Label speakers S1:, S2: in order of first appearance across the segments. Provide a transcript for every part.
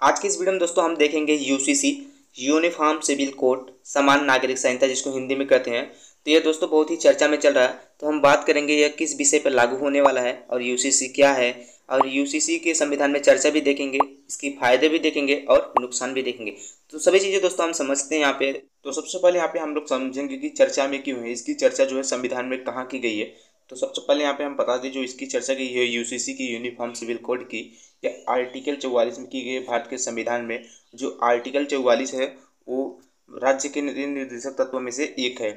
S1: आज की इस वीडियो में दोस्तों हम देखेंगे यूसीसी यूनिफॉर्म सिविल कोड समान नागरिक संहिता जिसको हिंदी में कहते हैं। तो ये दोस्तों बहुत ही चर्चा में चल रहा है। तो हम बात करेंगे यह किस विषय पर लागू होने वाला है और यूसीसी क्या है, और यूसीसी के संविधान में चर्चा भी देखेंगे, इसकी फायदे भी देखेंगे और नुकसान भी देखेंगे। तो सभी चीज़ें दोस्तों हम समझते हैं यहाँ पे। तो सबसे पहले यहाँ पे हम लोग समझेंगे कि चर्चा में क्यों है, इसकी चर्चा जो है संविधान में कहाँ की गई है। तो सबसे पहले यहाँ पे हम बता दें जो इसकी चर्चा की है यूसीसी की यूनिफॉर्म सिविल कोड की, या आर्टिकल 44 में की गई है भारत के संविधान में। जो आर्टिकल 44 है वो राज्य के नीति निर्देशक तत्वों में से एक है।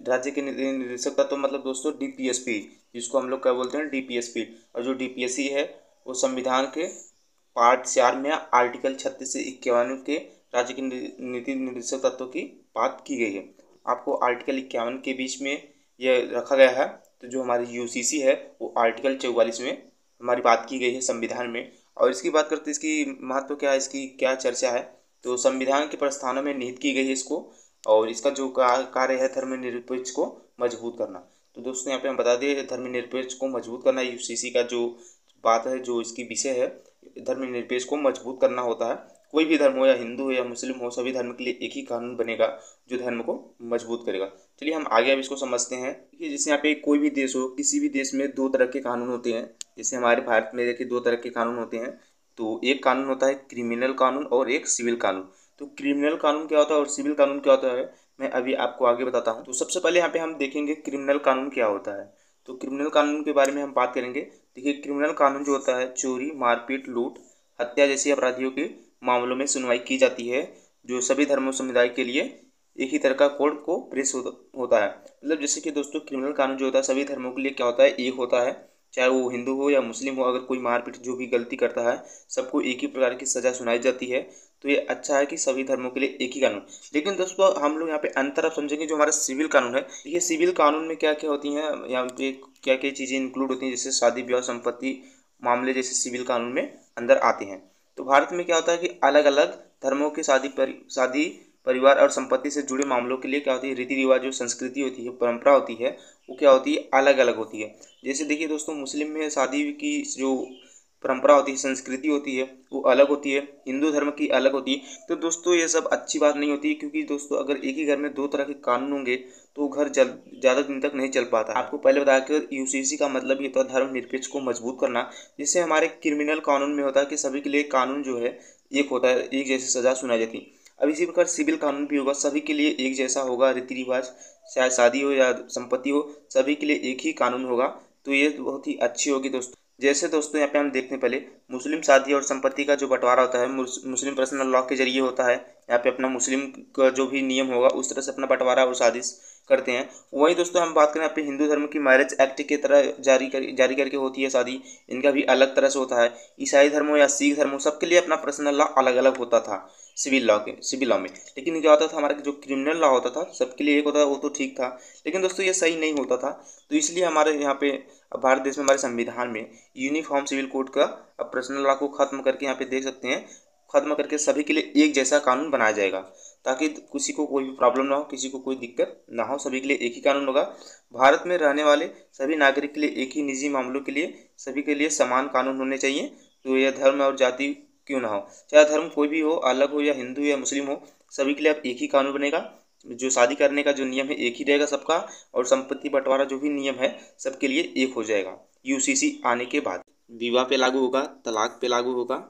S1: राज्य के नीति निर्देशक तत्व मतलब दोस्तों डीपीएसपी, जिसको हम लोग क्या बोलते हैं डीपीएसपी। और जो डीपीएससी है वो संविधान के पार्ट 4 में आर्टिकल 36 से 51 के राज्य के नीति निर्देशक तत्वों की बात की गई है। आपको आर्टिकल 51 के बीच में यह रखा गया है। तो जो हमारी यूसीसी है वो आर्टिकल 44 में हमारी बात की गई है संविधान में। और इसकी बात करते हैं इसकी महत्व क्या है, इसकी क्या चर्चा है। तो संविधान के प्रस्तावना में निहित की गई है इसको, और इसका जो कार्य है धर्मनिरपेक्ष को मजबूत करना। तो दोस्तों यहाँ पे हम बता दें धर्मनिरपेक्ष को मजबूत करना यूसीसी का जो बात है, जो इसकी विषय है, धर्मनिरपेक्ष को मजबूत करना होता है। कोई भी धर्म हो, या हिंदू हो या मुस्लिम हो, सभी धर्म के लिए एक ही कानून बनेगा जो धर्म को मजबूत करेगा। चलिए हम आगे अब इसको समझते हैं कि जैसे यहाँ पे कोई भी देश हो, किसी भी देश में दो तरह के कानून होते हैं। जैसे हमारे भारत में देखिए दो तरह के कानून होते हैं। तो एक कानून होता है क्रिमिनल कानून और एक सिविल कानून। तो क्रिमिनल कानून क्या होता है और सिविल कानून क्या होता है मैं अभी आपको आगे बताता हूँ। तो सबसे पहले यहाँ पे हम देखेंगे क्रिमिनल कानून क्या होता है। तो क्रिमिनल कानून के बारे में हम बात करेंगे। देखिए क्रिमिनल कानून जो होता है चोरी, मारपीट, लूट, हत्या जैसी अपराधियों के मामलों में सुनवाई की जाती है, जो सभी धर्मों समुदाय के लिए एक ही तरह का कोड को प्रेस होता है। मतलब जैसे कि दोस्तों क्रिमिनल कानून जो होता है सभी धर्मों के लिए क्या होता है, एक होता है। चाहे वो हिंदू हो या मुस्लिम हो, अगर कोई मारपीट जो भी गलती करता है सबको एक ही प्रकार की सज़ा सुनाई जाती है। तो ये अच्छा है कि सभी धर्मों के लिए एक ही कानून। लेकिन दोस्तों हम लोग यहाँ पे अंतर अब समझेंगे जो हमारा सिविल कानून है। ये सिविल कानून में क्या क्या होती हैं, यहाँ पे क्या क्या चीज़ें इंक्लूड होती हैं, जैसे शादी ब्याह संपत्ति मामले जैसे सिविल कानून में अंदर आते हैं। तो भारत में क्या होता है कि अलग अलग धर्मों के शादी परिवार और संपत्ति से जुड़े मामलों के लिए क्या होती है, रीति रिवाज जो संस्कृति होती है, परंपरा होती है, वो क्या होती है, अलग अलग होती है। जैसे देखिए दोस्तों मुस्लिम में शादी की जो परंपरा होती है, संस्कृति होती है, वो अलग होती है। हिंदू धर्म की अलग होती है। तो दोस्तों ये सब अच्छी बात नहीं होती है, क्योंकि दोस्तों अगर एक ही घर में दो तरह के कानून होंगे तो घर ज़्यादा दिन तक नहीं चल पाता। आपको पहले बताया कि यूसीसी का मतलब ये था धर्मनिरपेक्ष को मजबूत करना। जिससे हमारे क्रिमिनल कानून में होता है कि सभी के लिए कानून जो है एक होता है, एक जैसी सज़ा सुनाई जाती है। अब इसी प्रकार सिविल कानून भी होगा, सभी के लिए एक जैसा होगा। रीति रिवाज चाहे शादी हो या संपत्ति हो, सभी के लिए एक ही कानून होगा। तो ये बहुत ही अच्छी होगी दोस्तों। जैसे दोस्तों यहाँ पे हम देखते हैं पहले मुस्लिम शादी और संपत्ति का जो बंटवारा होता है मुस्लिम पर्सनल लॉ के जरिए होता है। यहाँ पे अपना मुस्लिम का जो भी नियम होगा उस तरह से अपना बंटवारा और शादी करते हैं। वहीं दोस्तों हम बात करें यहाँ पे हिंदू धर्म की मैरिज एक्ट की तरह जारी करके होती है शादी, इनका भी अलग तरह से होता है। ईसाई धर्म हो या सिख धर्म हो, सबके लिए अपना पर्सनल लॉ अलग अलग होता था सिविल लॉ में। लेकिन क्या होता था हमारा जो क्रिमिनल लॉ होता था सबके लिए एक होता था, वो तो ठीक था। लेकिन दोस्तों ये सही नहीं होता था। तो इसलिए हमारे यहाँ पे भारत देश में हमारे संविधान में यूनिफॉर्म सिविल कोड का पर्सनल लॉ को खत्म करके यहाँ पे देख सकते हैं, खत्म करके सभी के लिए एक जैसा कानून बनाया जाएगा, ताकि किसी को कोई भी प्रॉब्लम ना हो, किसी को कोई दिक्कत ना हो। सभी के लिए एक ही कानून होगा। भारत में रहने वाले सभी नागरिक के लिए एक ही निजी मामलों के लिए सभी के लिए समान कानून होने चाहिए। तो यह धर्म और जाति क्यों ना हो, चाहे धर्म कोई भी हो, अलग हो या हिंदू या मुस्लिम हो, सभी के लिए अब एक ही कानून बनेगा। जो शादी करने का जो नियम है एक ही रहेगा सबका, और संपत्ति बंटवारा जो भी नियम है सबके लिए एक हो जाएगा। यूसीसी आने के बाद विवाह पे लागू होगा, तलाक पे लागू होगा,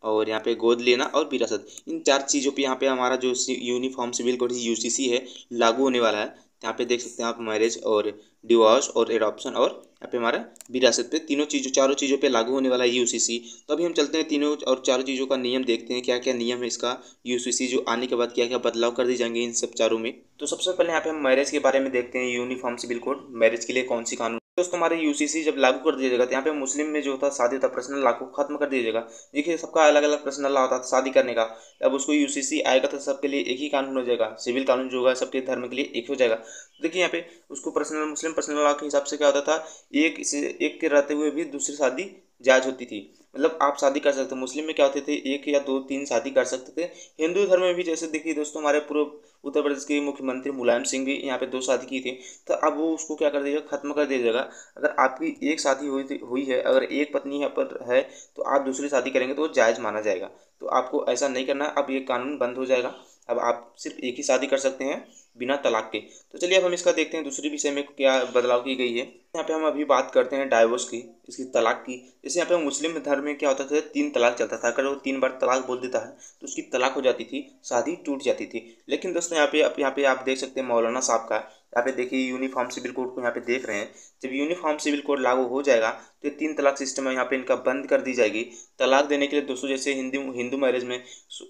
S1: और यहाँ पे गोद लेना और विरासत, इन चार चीज़ों पे यहाँ पे हमारा जो यूनिफॉर्म सिविल कोड यूसीसी है लागू होने वाला है। यहाँ पे देख सकते हैं आप मैरिज और डिवोर्स और एडॉप्शन, और यहाँ पे हमारा विरासत पे चारों चीज़ों पे लागू होने वाला है यूसीसी। तो अभी हम चलते हैं तीनों और चारों चीज़ों का नियम देखते हैं, क्या क्या नियम है इसका यूसीसी जो आने के बाद क्या क्या बदलाव कर दिए जाएंगे इन सब चारों में। तो सबसे पहले यहाँ पे हम मैरिज के बारे में देखते हैं। यूनिफॉर्म सिविल कोड मैरिज के लिए कौन सी कानून दोस्तों हमारे यूसीसी जब लागू कर दिया जाएगा तो यहाँ पे मुस्लिम में जो होता है शादी होता है पर्सनल लॉ को खत्म कर दिया जाएगा। देखिए सबका अलग अलग पर्सनल लॉ होता है शादी करने का, अब उसको यूसीसी आएगा तो सबके लिए एक ही कानून हो जाएगा। सिविल कानून जो होगा सबके धर्म के लिए एक हो जाएगा। देखिए यहाँ पे उसको मुस्लिम पर्सनल लॉ के हिसाब से क्या होता था, एक के रहते हुए भी दूसरी शादी जायज होती थी। मतलब आप शादी कर सकते थे। मुस्लिम में क्या होते थे, 1 या 2 3 शादी कर सकते थे। हिंदू धर्म में भी जैसे देखिए दोस्तों, हमारे पूर्व उत्तर प्रदेश के मुख्यमंत्री मुलायम सिंह भी यहाँ पे 2 शादी की थी, तो अब वो उसको क्या कर दीजिएगा, खत्म कर दीजिएगा। अगर आपकी एक शादी हुई है, अगर एक पत्नी यहाँ पर है, तो आप दूसरी शादी करेंगे तो वो जायज़ माना जाएगा। तो आपको ऐसा नहीं करना, अब ये कानून बंद हो जाएगा। अब आप सिर्फ एक ही शादी कर सकते हैं बिना तलाक के। तो चलिए अब हम इसका देखते हैं दूसरी विषय में क्या बदलाव की गई है। यहाँ पे हम अभी बात करते हैं डाइवोर्स की, इसकी तलाक की। जैसे यहाँ पे मुस्लिम धर्म में क्या होता था, 3 तलाक चलता था। अगर वो 3 बार तलाक बोल देता है तो उसकी तलाक हो जाती थी, शादी टूट जाती थी। लेकिन दोस्तों यहाँ पे आप देख सकते हैं मौलाना साहब का, यहाँ पे देखिए यूनिफॉर्म सिविल कोड को यहाँ पे देख रहे हैं। जब यूनिफॉर्म सिविल कोड लागू हो जाएगा तो 3 तलाक सिस्टम है यहाँ पे इनका बंद कर दी जाएगी। तलाक देने के लिए दोस्तों जैसे हिंदू मैरिज में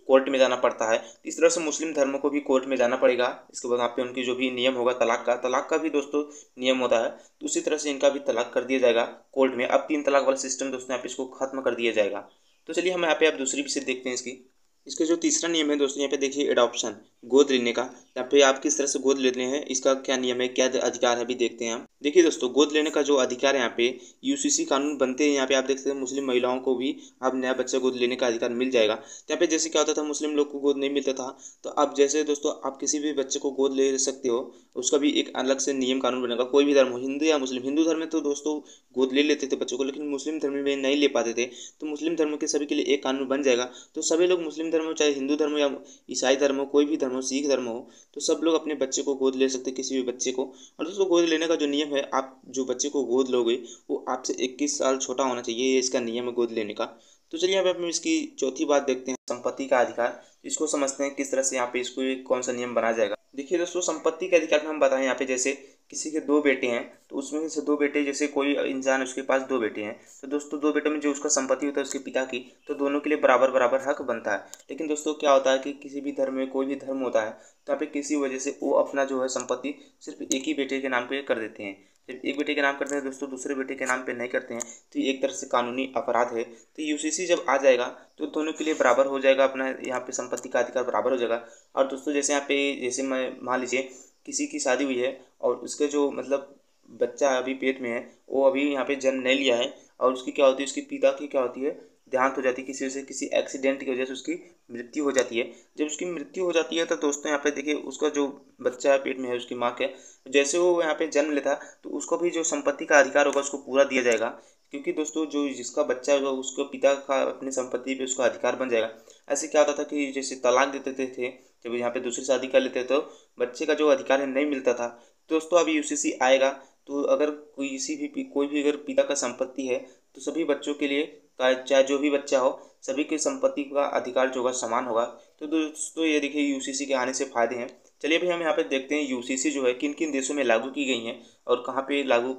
S1: कोर्ट में जाना पड़ता है, इस तरह से मुस्लिम धर्म को भी कोर्ट में जाना पड़ेगा। इसके बाद यहाँ पे उनकी जो भी नियम होगा तलाक का भी दोस्तों नियम होता है, तो उसी तरह से इनका भी तलाक कर दिया जाएगा कोर्ट में। अब 3 तलाक वाला सिस्टम दोस्तों यहाँ पे इसको खत्म कर दिया जाएगा। तो चलिए हम यहाँ पे अब दूसरी विषय देखते हैं इसकी। इसका जो तीसरा नियम है दोस्तों, यहाँ पे देखिए एडॉप्शन, गोद लेने का। यहाँ पे आप किस तरह से गोद लेते हैं, इसका क्या नियम है, क्या अधिकार है, अभी देखते हैं हम। देखिए दोस्तों, गोद लेने का जो अधिकार है यहाँ पे यूसीसी कानून बनते हैं, यहाँ पे आप देख सकते हैं मुस्लिम महिलाओं को भी अब नया बच्चा गोद लेने का अधिकार मिल जाएगा। यहाँ पे जैसे क्या होता था, मुस्लिम लोग को गोद नहीं मिलता था, तो अब जैसे दोस्तों आप किसी भी बच्चे को गोद ले सकते हो, उसका भी एक अलग से नियम कानून बनेगा। कोई भी धर्म हो, हिंदू या मुस्लिम। हिंदू धर्म में तो दोस्तों गोद ले लेते थे बच्चों को, लेकिन मुस्लिम धर्म में नहीं ले पाते थे। तो मुस्लिम धर्म के सभी के लिए एक कानून बन जाएगा, तो सभी लोग मुस्लिम धर्म हो, चाहे हिंदू धर्म या ईसाई धर्म हो, कोई भी धर्म हो, सिख धर्म हो, तो सब लोग अपने बच्चे को गोद ले सकते हैं, किसी भी बच्चे को। और दोस्तों गोद लेने का जो नियम है, आप जो बच्चे को गोद लोगे वो आपसे 21 साल छोटा होना चाहिए, ये इसका नियम है गोद लेने का। तो चलिए अब हम इसकी चौथी बात देखते हैं, संपत्ति का अधिकार। इसको समझते हैं किस तरह से यहाँ पे इसको कौन सा नियम बना जाएगा। देखिए दोस्तों, संपत्ति के अधिकार में हम बताएं, यहाँ पे जैसे किसी के 2 बेटे हैं, तो उसमें से 2 बेटे, जैसे कोई इंसान उसके पास 2 बेटे हैं, तो दोस्तों 2 बेटों में जो उसका संपत्ति होता है उसके पिता की, तो दोनों के लिए बराबर बराबर हक बनता है। लेकिन दोस्तों क्या होता है कि किसी भी धर्म में कोई भी धर्म होता है, तो यहाँ पे किसी वजह से वो अपना जो है संपत्ति सिर्फ एक ही बेटे के नाम पे कर देते हैं। जब एक बेटे के नाम करते हैं दोस्तों, दूसरे बेटे के नाम पे नहीं करते हैं, तो ये एक तरह से कानूनी अपराध है। तो यूसीसी जब आ जाएगा तो दोनों के लिए बराबर हो जाएगा, अपना यहाँ पे संपत्ति का अधिकार बराबर हो जाएगा। और दोस्तों जैसे यहाँ पे, जैसे मैं मान लीजिए किसी की शादी हुई है और उसके जो मतलब बच्चा अभी पेट में है, वो अभी यहाँ पे जन्म नहीं लिया है, और उसकी क्या होती है, उसके पिता की क्या होती है, देहांत हो जाती है, किसी से किसी एक्सीडेंट की वजह से उसकी मृत्यु हो जाती है। जब उसकी मृत्यु हो जाती है तो दोस्तों यहाँ पे देखिए उसका जो बच्चा पेट में है, उसकी माँ के, जैसे वो यहाँ पे जन्म लेता तो उसको भी जो संपत्ति का अधिकार होगा उसको पूरा दिया जाएगा। क्योंकि दोस्तों जो जिसका बच्चा होगा उसको पिता का अपनी संपत्ति पे उसका अधिकार बन जाएगा। ऐसे क्या होता था कि जैसे तलाक देते थे, जब यहाँ पे दूसरी शादी कर लेते तो बच्चे का जो अधिकार है नहीं मिलता था। दोस्तों अभी यूसीसी आएगा, तो अगर कोई भी अगर पिता का संपत्ति है, तो सभी बच्चों के लिए, चाहे जो भी बच्चा हो, सभी की संपत्ति का अधिकार जो होगा समान होगा। तो दोस्तों ये देखिए यूसीसी के आने से फायदे हैं। चलिए अभी हम यहाँ पे देखते हैं यूसीसी जो है किन किन देशों में लागू की गई हैं और कहाँ पे लागू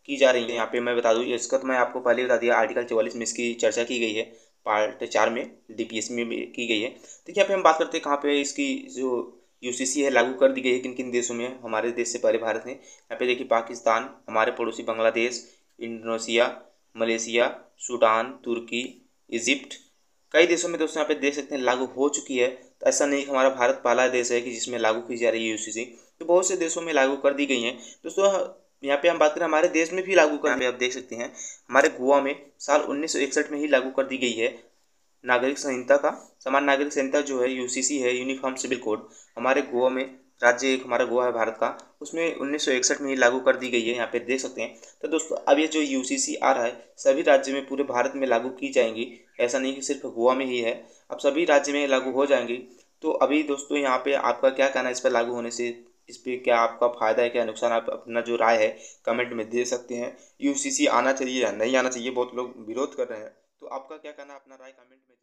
S1: की जा रही है। यहाँ पे मैं बता दूँ, इसका तो मैं आपको पहले बता दिया, आर्टिकल 44 में इसकी चर्चा की गई है, पार्ट 4 में डीपीएस में भी की गई है। देखिए यहाँ पे हम बात करते हैं कहाँ पे इसकी जो यूसीसी है लागू कर दी गई है, किन किन देशों में। हमारे देश से पहले भारत है। यहाँ पे देखिए पाकिस्तान, हमारे पड़ोसी बांग्लादेश, इंडोनेशिया, मलेशिया, सूडान, तुर्की, इजिप्ट, कई देशों में दोस्तों यहाँ पे देख सकते हैं लागू हो चुकी है। तो ऐसा नहीं कि हमारा भारत पहला देश है कि जिसमें लागू की जा रही है यूसीसी, तो बहुत से देशों में लागू कर दी गई हैं। दोस्तों यहाँ पे हम बात करें हमारे देश में भी लागू कर, आप देख सकते हैं हमारे गोवा में साल 1961 में ही लागू कर दी गई है नागरिक संहिता का। समान नागरिक संहिता जो है यूसीसी है, यूनिफॉर्म सिविल कोड, हमारे गोवा में, राज्य एक हमारा गोवा है भारत का, उसमें 1961 में ही लागू कर दी गई है, यहाँ पे देख सकते हैं। तो दोस्तों अब ये जो यूसीसी आ रहा है सभी राज्य में, पूरे भारत में लागू की जाएंगी, ऐसा नहीं कि सिर्फ गोवा में ही है, अब सभी राज्य में लागू हो जाएंगी। तो अभी दोस्तों यहाँ पे आपका क्या कहना है इस पर लागू होने से, इस पर क्या आपका फ़ायदा है क्या नुकसान, आप अपना जो राय है कमेंट में दे सकते हैं। यूसीसी आना चाहिए या नहीं आना चाहिए, बहुत लोग विरोध कर रहे हैं, तो आपका क्या कहना है, अपना राय कमेंट में